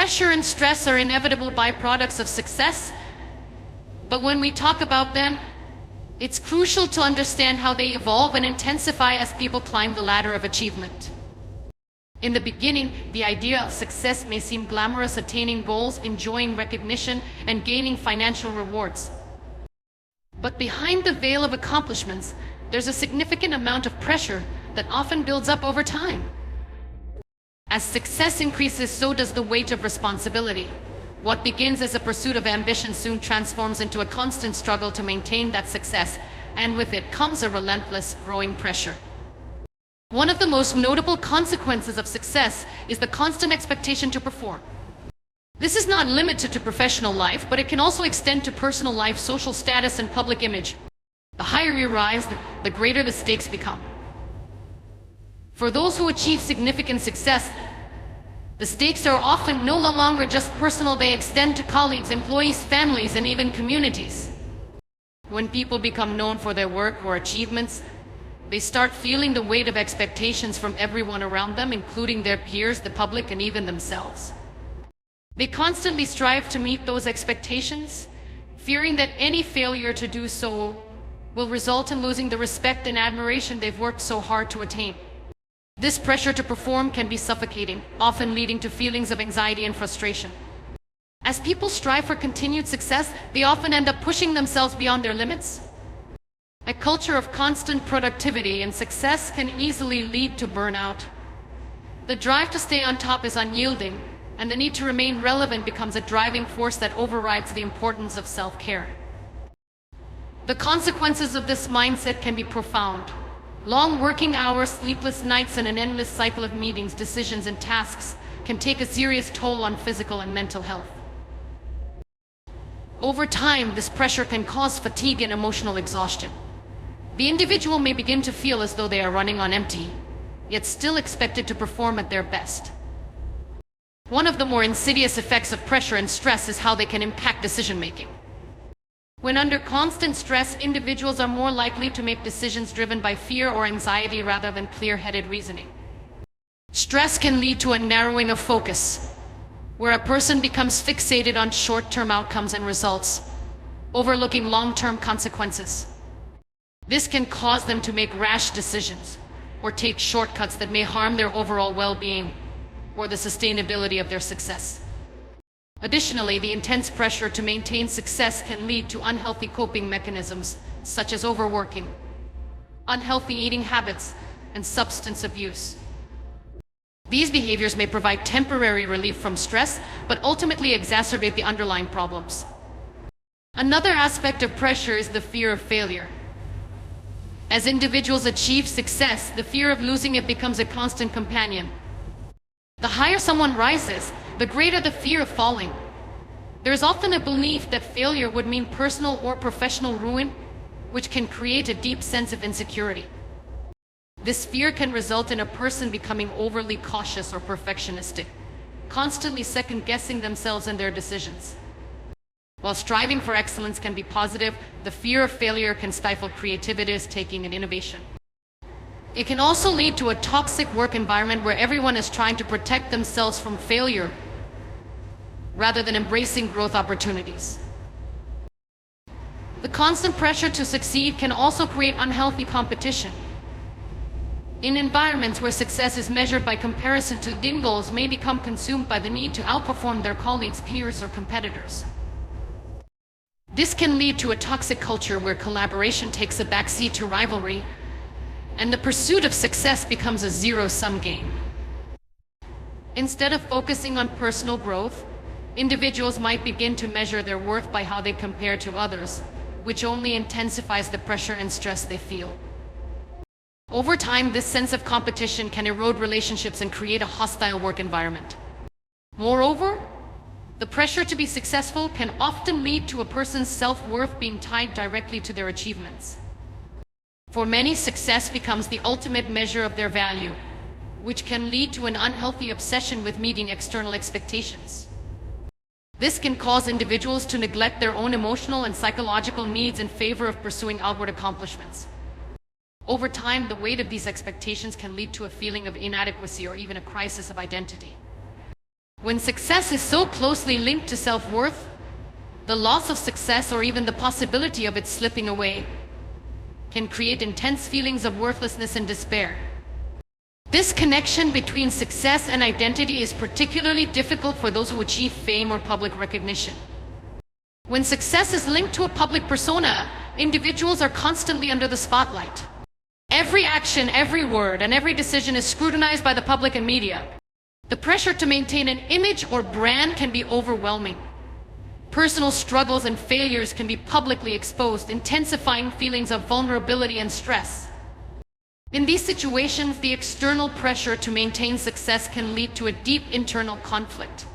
Pressure and stress are inevitable byproducts of success, but when we talk about them, it's crucial to understand how they evolve and intensify as people climb the ladder of achievement. In the beginning, the idea of success may seem glamorous: attaining goals, enjoying recognition, and gaining financial rewards. But behind the veil of accomplishments, there's a significant amount of pressure that often builds up over time. As success increases, so does the weight of responsibility. What begins as a pursuit of ambition soon transforms into a constant struggle to maintain that success, and with it comes a relentless, growing pressure. One of the most notable consequences of success is the constant expectation to perform. This is not limited to professional life, but it can also extend to personal life, social status, and public image. The higher you rise, the greater the stakes become. For those who achieve significant success, the stakes are often no longer just personal. They extend to colleagues, employees, families, and even communities. When people become known for their work or achievements, they start feeling the weight of expectations from everyone around them, including their peers, the public, and even themselves. They constantly strive to meet those expectations, fearing that any failure to do so will result in losing the respect and admiration they've worked so hard to attain. This pressure to perform can be suffocating, often leading to feelings of anxiety and frustration. As people strive for continued success, they often end up pushing themselves beyond their limits. A culture of constant productivity and success can easily lead to burnout. The drive to stay on top is unyielding, and the need to remain relevant becomes a driving force that overrides the importance of self-care. The consequences of this mindset can be profound. Long working hours, sleepless nights, and an endless cycle of meetings, decisions, and tasks can take a serious toll on physical and mental health. Over time, this pressure can cause fatigue and emotional exhaustion. The individual may begin to feel as though they are running on empty, yet still expected to perform at their best. One of the more insidious effects of pressure and stress is how they can impact decision-making. When under constant stress, individuals are more likely to make decisions driven by fear or anxiety rather than clear-headed reasoning. Stress can lead to a narrowing of focus, where a person becomes fixated on short-term outcomes and results, overlooking long-term consequences. This can cause them to make rash decisions or take shortcuts that may harm their overall well-being or the sustainability of their success. Additionally, the intense pressure to maintain success can lead to unhealthy coping mechanisms such as overworking, unhealthy eating habits, and substance abuse. These behaviors may provide temporary relief from stress, but ultimately exacerbate the underlying problems. Another aspect of pressure is the fear of failure. As individuals achieve success, the fear of losing it becomes a constant companion. The higher someone rises, the greater the fear of falling. There is often a belief that failure would mean personal or professional ruin, which can create a deep sense of insecurity. This fear can result in a person becoming overly cautious or perfectionistic, constantly second-guessing themselves and their decisions. While striving for excellence can be positive, the fear of failure can stifle creativity, risk-taking, and innovation. It can also lead to a toxic work environment where everyone is trying to protect themselves from failure rather than embracing growth opportunities. The constant pressure to succeed can also create unhealthy competition. In environments where success is measured by comparison, individuals may become consumed by the need to outperform their colleagues, peers, or competitors. This can lead to a toxic culture where collaboration takes a backseat to rivalry, and the pursuit of success becomes a zero-sum game. Instead of focusing on personal growth, individuals might begin to measure their worth by how they compare to others, which only intensifies the pressure and stress they feel. Over time, this sense of competition can erode relationships and create a hostile work environment. Moreover, the pressure to be successful can often lead to a person's self-worth being tied directly to their achievements. For many, success becomes the ultimate measure of their value, which can lead to an unhealthy obsession with meeting external expectations. This can cause individuals to neglect their own emotional and psychological needs in favor of pursuing outward accomplishments. Over time, the weight of these expectations can lead to a feeling of inadequacy or even a crisis of identity. When success is so closely linked to self-worth, the loss of success or even the possibility of it slipping away can create intense feelings of worthlessness and despair. This connection between success and identity is particularly difficult for those who achieve fame or public recognition. When success is linked to a public persona, individuals are constantly under the spotlight. Every action, every word, and every decision is scrutinized by the public and media. The pressure to maintain an image or brand can be overwhelming. Personal struggles and failures can be publicly exposed, intensifying feelings of vulnerability and stress. In these situations, the external pressure to maintain success can lead to a deep internal conflict,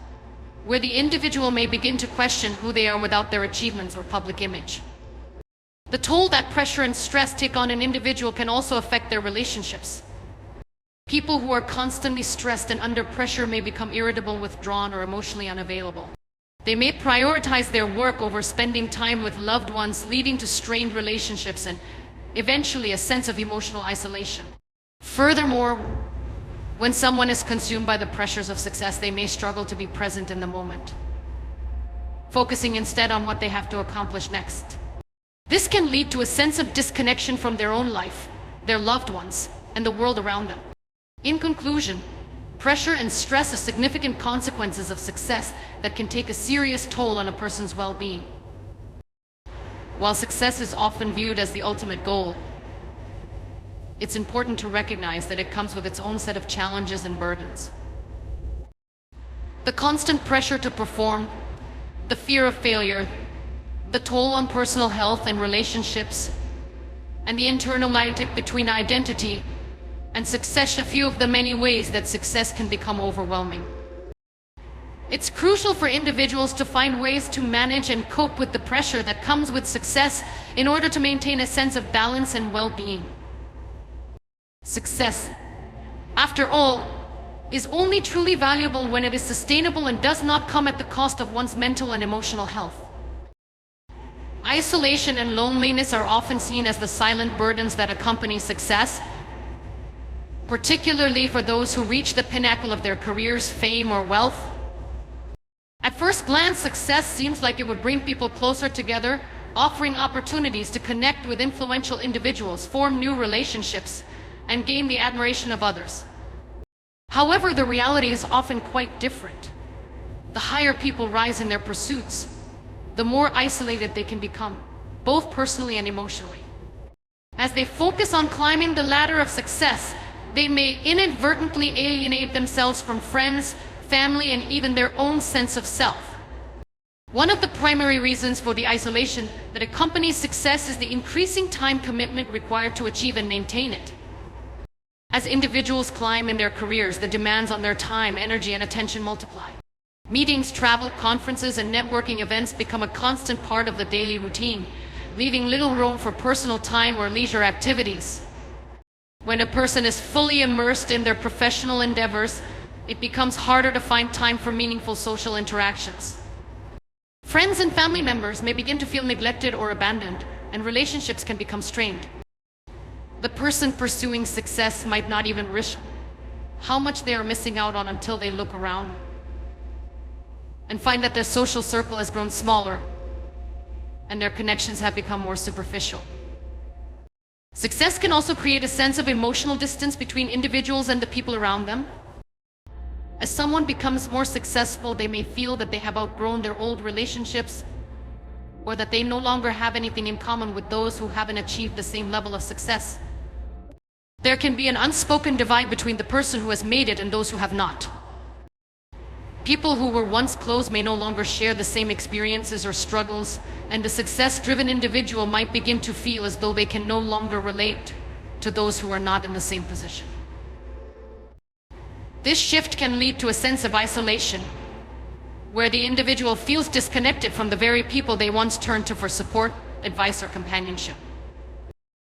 where the individual may begin to question who they are without their achievements or public image. The toll that pressure and stress take on an individual can also affect their relationships. People who are constantly stressed and under pressure may become irritable, withdrawn, or emotionally unavailable. They may prioritize their work over spending time with loved ones, leading to strained relationships and eventually a sense of emotional isolation. Furthermore, when someone is consumed by the pressures of success, they may struggle to be present in the moment, focusing instead on what they have to accomplish next. This can lead to a sense of disconnection from their own life, their loved ones, and the world around them. In conclusion, pressure and stress are significant consequences of success that can take a serious toll on a person's well-being. While success is often viewed as the ultimate goal, it's important to recognize that it comes with its own set of challenges and burdens. The constant pressure to perform, the fear of failure, the toll on personal health and relationships, and the internal conflict between identity and success are a few of the many ways that success can become overwhelming. It's crucial for individuals to find ways to manage and cope with the pressure that comes with success in order to maintain a sense of balance and well-being. Success, after all, is only truly valuable when it is sustainable and does not come at the cost of one's mental and emotional health. Isolation and loneliness are often seen as the silent burdens that accompany success, particularly for those who reach the pinnacle of their careers, fame, or wealth. At first glance, success seems like it would bring people closer together, offering opportunities to connect with influential individuals, form new relationships, and gain the admiration of others. However, the reality is often quite different. The higher people rise in their pursuits, the more isolated they can become, both personally and emotionally. As they focus on climbing the ladder of success, they may inadvertently alienate themselves from friends, family, and even their own sense of self. One of the primary reasons for the isolation that accompanies success is the increasing time commitment required to achieve and maintain it. As individuals climb in their careers, the demands on their time, energy, and attention multiply. Meetings, travel, conferences, and networking events become a constant part of the daily routine, leaving little room for personal time or leisure activities. When a person is fully immersed in their professional endeavors, it becomes harder to find time for meaningful social interactions. Friends and family members may begin to feel neglected or abandoned, and relationships can become strained. The person pursuing success might not even realize how much they are missing out on until they look around and find that their social circle has grown smaller and their connections have become more superficial. Success can also create a sense of emotional distance between individuals and the people around them. As someone becomes more successful, they may feel that they have outgrown their old relationships, or that they no longer have anything in common with those who haven't achieved the same level of success. There can be an unspoken divide between the person who has made it and those who have not. People who were once close may no longer share the same experiences or struggles, and the success-driven individual might begin to feel as though they can no longer relate to those who are not in the same position. This shift can lead to a sense of isolation, where the individual feels disconnected from the very people they once turned to for support, advice, or companionship.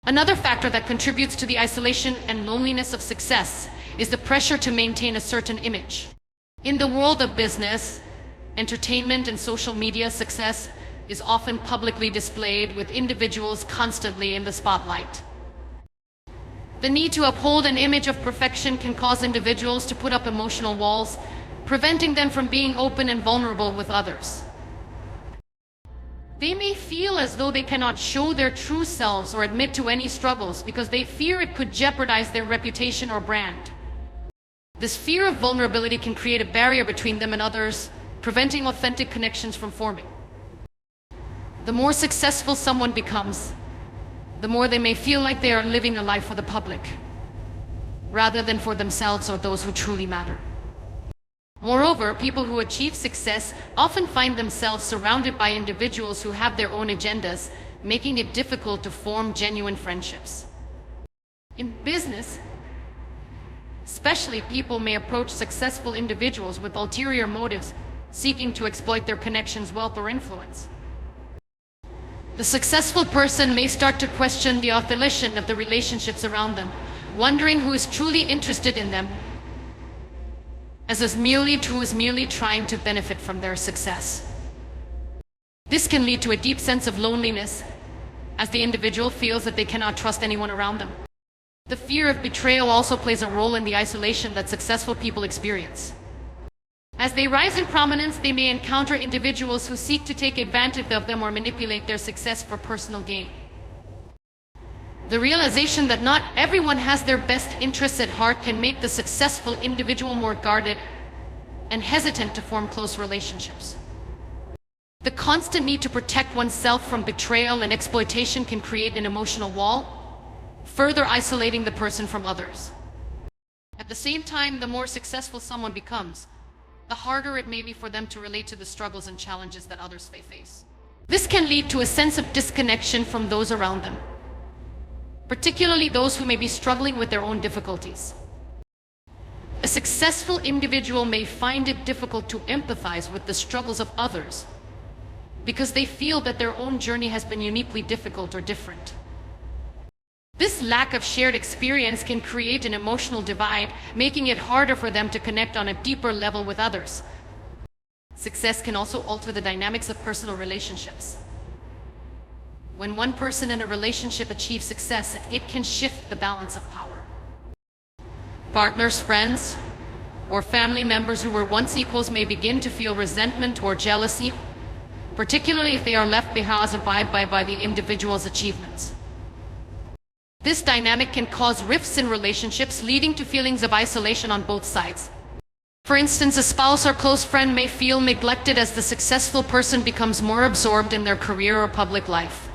Another factor that contributes to the isolation and loneliness of success is the pressure to maintain a certain image. In the world of business, entertainment, and social media, success is often publicly displayed, with individuals constantly in the spotlight. The need to uphold an image of perfection can cause individuals to put up emotional walls, preventing them from being open and vulnerable with others. They may feel as though they cannot show their true selves or admit to any struggles because they fear it could jeopardize their reputation or brand. This fear of vulnerability can create a barrier between them and others, preventing authentic connections from forming. The more successful someone becomes, the more they may feel like they are living a life for the public, rather than for themselves or those who truly matter. Moreover, people who achieve success often find themselves surrounded by individuals who have their own agendas, making it difficult to form genuine friendships. In business, especially, people may approach successful individuals with ulterior motives, seeking to exploit their connections, wealth, or influence. The successful person may start to question the authenticity of the relationships around them, wondering who is truly interested in them, who is merely trying to benefit from their success. This can lead to a deep sense of loneliness, as the individual feels that they cannot trust anyone around them. The fear of betrayal also plays a role in the isolation that successful people experience. As they rise in prominence, they may encounter individuals who seek to take advantage of them or manipulate their success for personal gain. The realization that not everyone has their best interests at heart can make the successful individual more guarded and hesitant to form close relationships. The constant need to protect oneself from betrayal and exploitation can create an emotional wall, further isolating the person from others. At the same time, the more successful someone becomes, the harder it may be for them to relate to the struggles and challenges that others may face. This can lead to a sense of disconnection from those around them, particularly those who may be struggling with their own difficulties. A successful individual may find it difficult to empathize with the struggles of others because they feel that their own journey has been uniquely difficult or different. This lack of shared experience can create an emotional divide, making it harder for them to connect on a deeper level with others. Success can also alter the dynamics of personal relationships. When one person in a relationship achieves success, it can shift the balance of power. Partners, friends, or family members who were once equals may begin to feel resentment or jealousy, particularly if they are left behind by the individual's achievements. This dynamic can cause rifts in relationships, leading to feelings of isolation on both sides. For instance, a spouse or close friend may feel neglected as the successful person becomes more absorbed in their career or public life.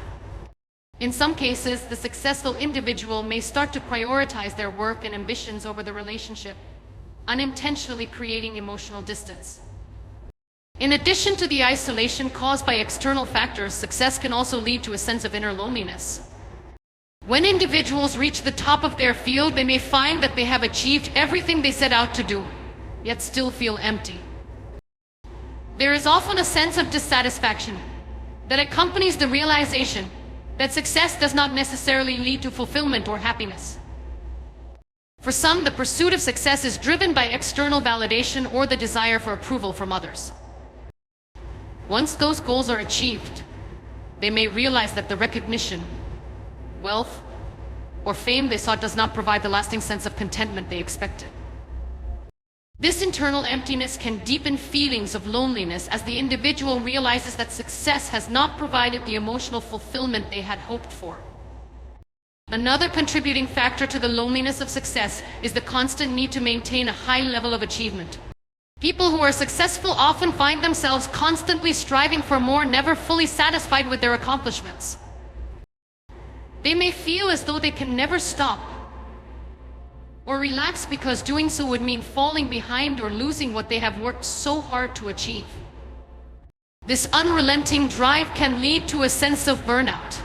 In some cases, the successful individual may start to prioritize their work and ambitions over the relationship, unintentionally creating emotional distance. In addition to the isolation caused by external factors, success can also lead to a sense of inner loneliness. When individuals reach the top of their field, they may find that they have achieved everything they set out to do, yet still feel empty. There is often a sense of dissatisfaction that accompanies the realization that success does not necessarily lead to fulfillment or happiness. For some, the pursuit of success is driven by external validation or the desire for approval from others. Once those goals are achieved, they may realize that the recognition, wealth, or fame they sought does not provide the lasting sense of contentment they expected. This internal emptiness can deepen feelings of loneliness as the individual realizes that success has not provided the emotional fulfillment they had hoped for. Another contributing factor to the loneliness of success is the constant need to maintain a high level of achievement. People who are successful often find themselves constantly striving for more, never fully satisfied with their accomplishments. They may feel as though they can never stop or relax because doing so would mean falling behind or losing what they have worked so hard to achieve. This unrelenting drive can lead to a sense of burnout,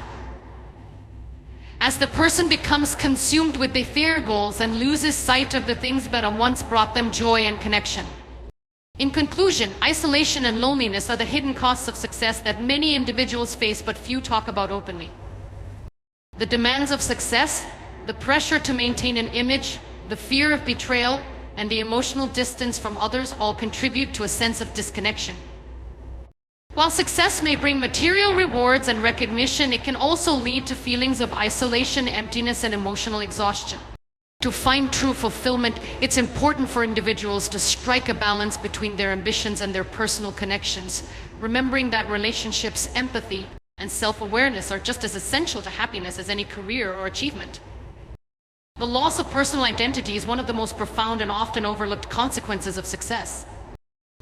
as the person becomes consumed with their goals and loses sight of the things that once brought them joy and connection. In conclusion, isolation and loneliness are the hidden costs of success that many individuals face but few talk about openly. The demands of success, the pressure to maintain an image, the fear of betrayal, and the emotional distance from others all contribute to a sense of disconnection. While success may bring material rewards and recognition, it can also lead to feelings of isolation, emptiness, and emotional exhaustion. To find true fulfillment, it's important for individuals to strike a balance between their ambitions and their personal connections, remembering that relationships, empathy, and self-awareness are just as essential to happiness as any career or achievement. The loss of personal identity is one of the most profound and often overlooked consequences of success.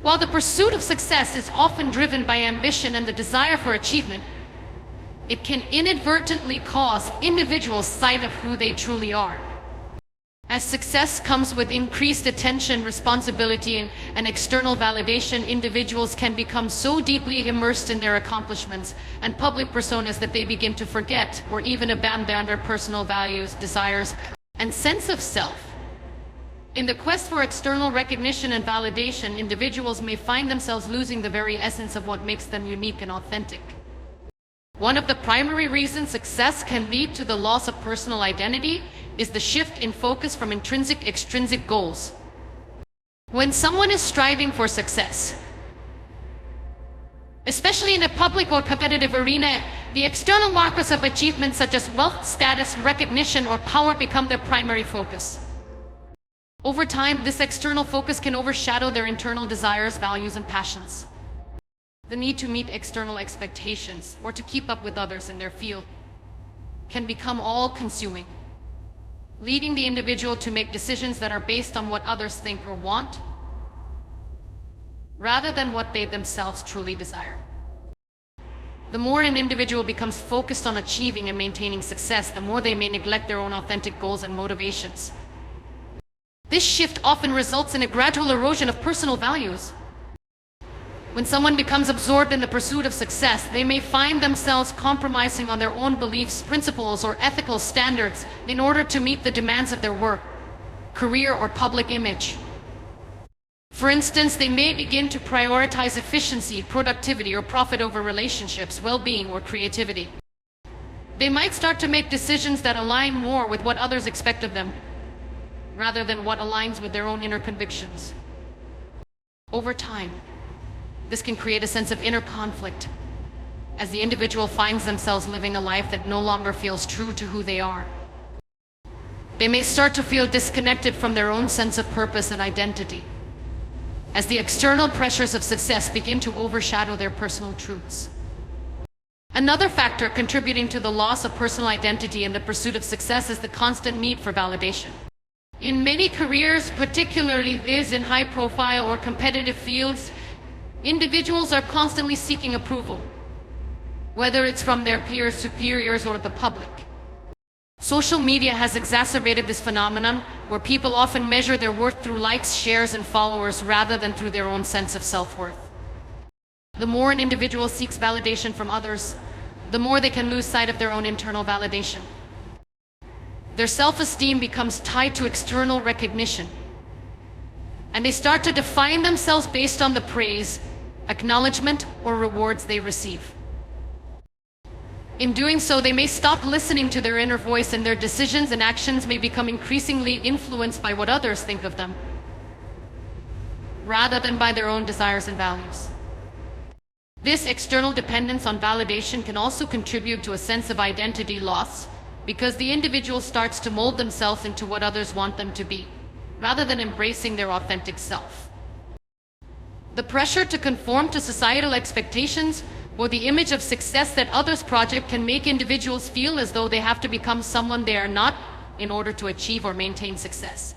While the pursuit of success is often driven by ambition and the desire for achievement, it can inadvertently cause individuals sight of who they truly are. As success comes with increased attention, responsibility, and external validation, individuals can become so deeply immersed in their accomplishments and public personas that they begin to forget or even abandon their personal values, desires, and sense of self. In the quest for external recognition and validation, individuals may find themselves losing the very essence of what makes them unique and authentic. One of the primary reasons success can lead to the loss of personal identity is the shift in focus from intrinsic to extrinsic goals. When someone is striving for success, especially in a public or competitive arena, the external markers of achievement such as wealth, status, recognition, or power become their primary focus. Over time, this external focus can overshadow their internal desires, values, and passions. The need to meet external expectations or to keep up with others in their field can become all-consuming, leading the individual to make decisions that are based on what others think or want, rather than what they themselves truly desire. The more an individual becomes focused on achieving and maintaining success, the more they may neglect their own authentic goals and motivations. This shift often results in a gradual erosion of personal values. When someone becomes absorbed in the pursuit of success, they may find themselves compromising on their own beliefs, principles, or ethical standards in order to meet the demands of their work, career, or public image. For instance, they may begin to prioritize efficiency, productivity, or profit over relationships, well-being, or creativity. They might start to make decisions that align more with what others expect of them, rather than what aligns with their own inner convictions. Over time, this can create a sense of inner conflict, as the individual finds themselves living a life that no longer feels true to who they are. They may start to feel disconnected from their own sense of purpose and identity, as the external pressures of success begin to overshadow their personal truths. Another factor contributing to the loss of personal identity in the pursuit of success is the constant need for validation. In many careers, particularly those in high-profile or competitive fields, individuals are constantly seeking approval, whether it's from their peers, superiors, or the public. Social media has exacerbated this phenomenon, where people often measure their worth through likes, shares, and followers rather than through their own sense of self-worth. The more an individual seeks validation from others, the more they can lose sight of their own internal validation. Their self-esteem becomes tied to external recognition, and they start to define themselves based on the praise, acknowledgement, or rewards they receive. In doing so, they may stop listening to their inner voice, and their decisions and actions may become increasingly influenced by what others think of them, rather than by their own desires and values. This external dependence on validation can also contribute to a sense of identity loss, because the individual starts to mold themselves into what others want them to be, rather than embracing their authentic self. The pressure to conform to societal expectations or the image of success that others project can make individuals feel as though they have to become someone they are not in order to achieve or maintain success.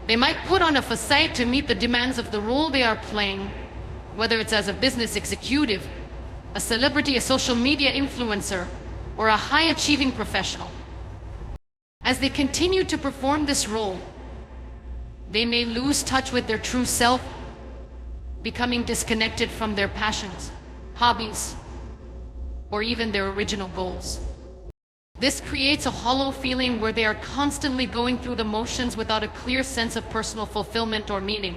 They might put on a facade to meet the demands of the role they are playing, whether it's as a business executive, a celebrity, a social media influencer, or a high-achieving professional. As they continue to perform this role, they may lose touch with their true self, becoming disconnected from their passions, hobbies, or even their original goals. This creates a hollow feeling where they are constantly going through the motions without a clear sense of personal fulfillment or meaning.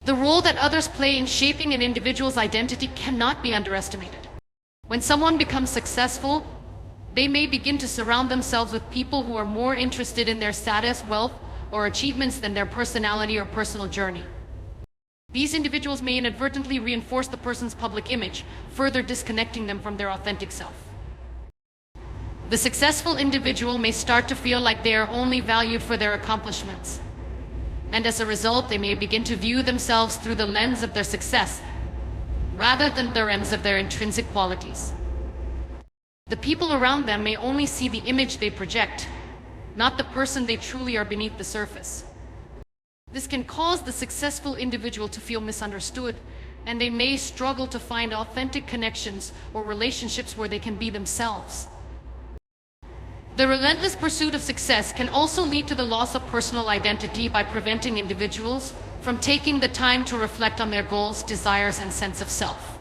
The role that others play in shaping an individual's identity cannot be underestimated. When someone becomes successful, they may begin to surround themselves with people who are more interested in their status, wealth, or achievements than their personality or personal journey. These individuals may inadvertently reinforce the person's public image, further disconnecting them from their authentic self. The successful individual may start to feel like they are only valued for their accomplishments. And as a result, they may begin to view themselves through the lens of their success, rather than the lens of their intrinsic qualities. The people around them may only see the image they project, not the person they truly are beneath the surface. This can cause the successful individual to feel misunderstood, and they may struggle to find authentic connections or relationships where they can be themselves. The relentless pursuit of success can also lead to the loss of personal identity by preventing individuals from taking the time to reflect on their goals, desires, and sense of self.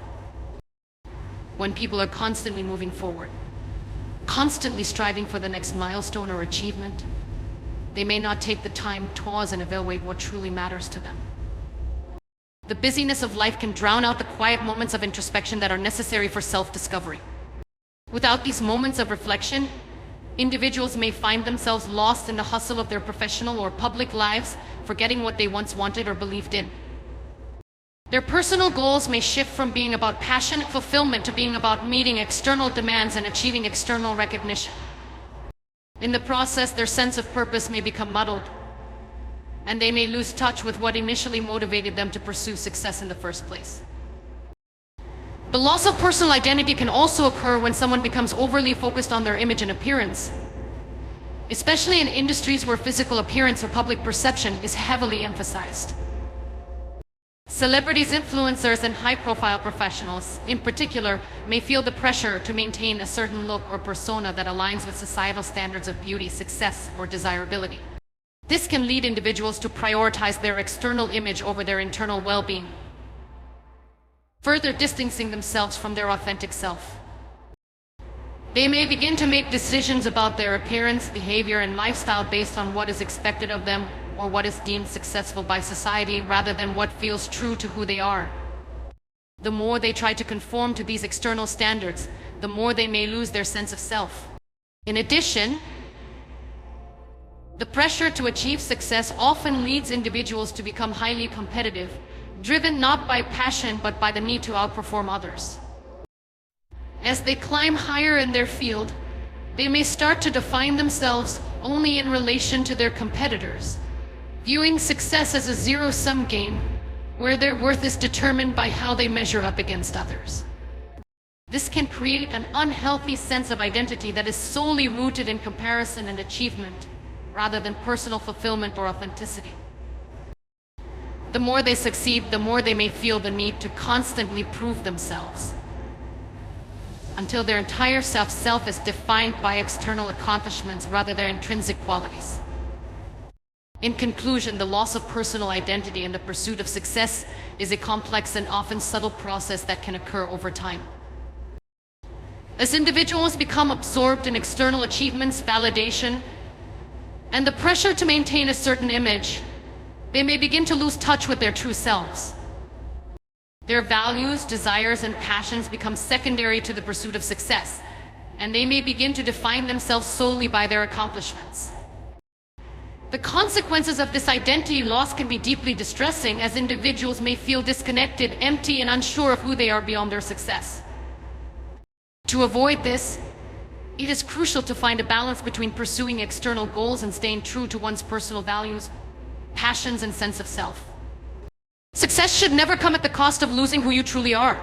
When people are constantly moving forward, constantly striving for the next milestone or achievement, they may not take the time to pause and evaluate what truly matters to them. The busyness of life can drown out the quiet moments of introspection that are necessary for self-discovery. Without these moments of reflection, individuals may find themselves lost in the hustle of their professional or public lives, forgetting what they once wanted or believed in. Their personal goals may shift from being about passion and fulfillment to being about meeting external demands and achieving external recognition. In the process, their sense of purpose may become muddled, and they may lose touch with what initially motivated them to pursue success in the first place. The loss of personal identity can also occur when someone becomes overly focused on their image and appearance, especially in industries where physical appearance or public perception is heavily emphasized. Celebrities, influencers, and high-profile professionals, in particular, may feel the pressure to maintain a certain look or persona that aligns with societal standards of beauty, success, or desirability. This can lead individuals to prioritize their external image over their internal well-being, further distancing themselves from their authentic self. They may begin to make decisions about their appearance, behavior, and lifestyle based on what is expected of them or what is deemed successful by society rather than what feels true to who they are. The more they try to conform to these external standards, the more they may lose their sense of self. In addition, the pressure to achieve success often leads individuals to become highly competitive, driven not by passion but by the need to outperform others. As they climb higher in their field, they may start to define themselves only in relation to their competitors, viewing success as a zero-sum game where their worth is determined by how they measure up against others. This can create an unhealthy sense of identity that is solely rooted in comparison and achievement, rather than personal fulfillment or authenticity. The more they succeed, the more they may feel the need to constantly prove themselves, until their entire self is defined by external accomplishments rather than intrinsic qualities. In conclusion, the loss of personal identity in the pursuit of success is a complex and often subtle process that can occur over time. As individuals become absorbed in external achievements, validation, and the pressure to maintain a certain image, they may begin to lose touch with their true selves. Their values, desires, and passions become secondary to the pursuit of success, and they may begin to define themselves solely by their accomplishments. The consequences of this identity loss can be deeply distressing, as individuals may feel disconnected, empty, and unsure of who they are beyond their success. To avoid this, it is crucial to find a balance between pursuing external goals and staying true to one's personal values, passions, and sense of self. Success should never come at the cost of losing who you truly are.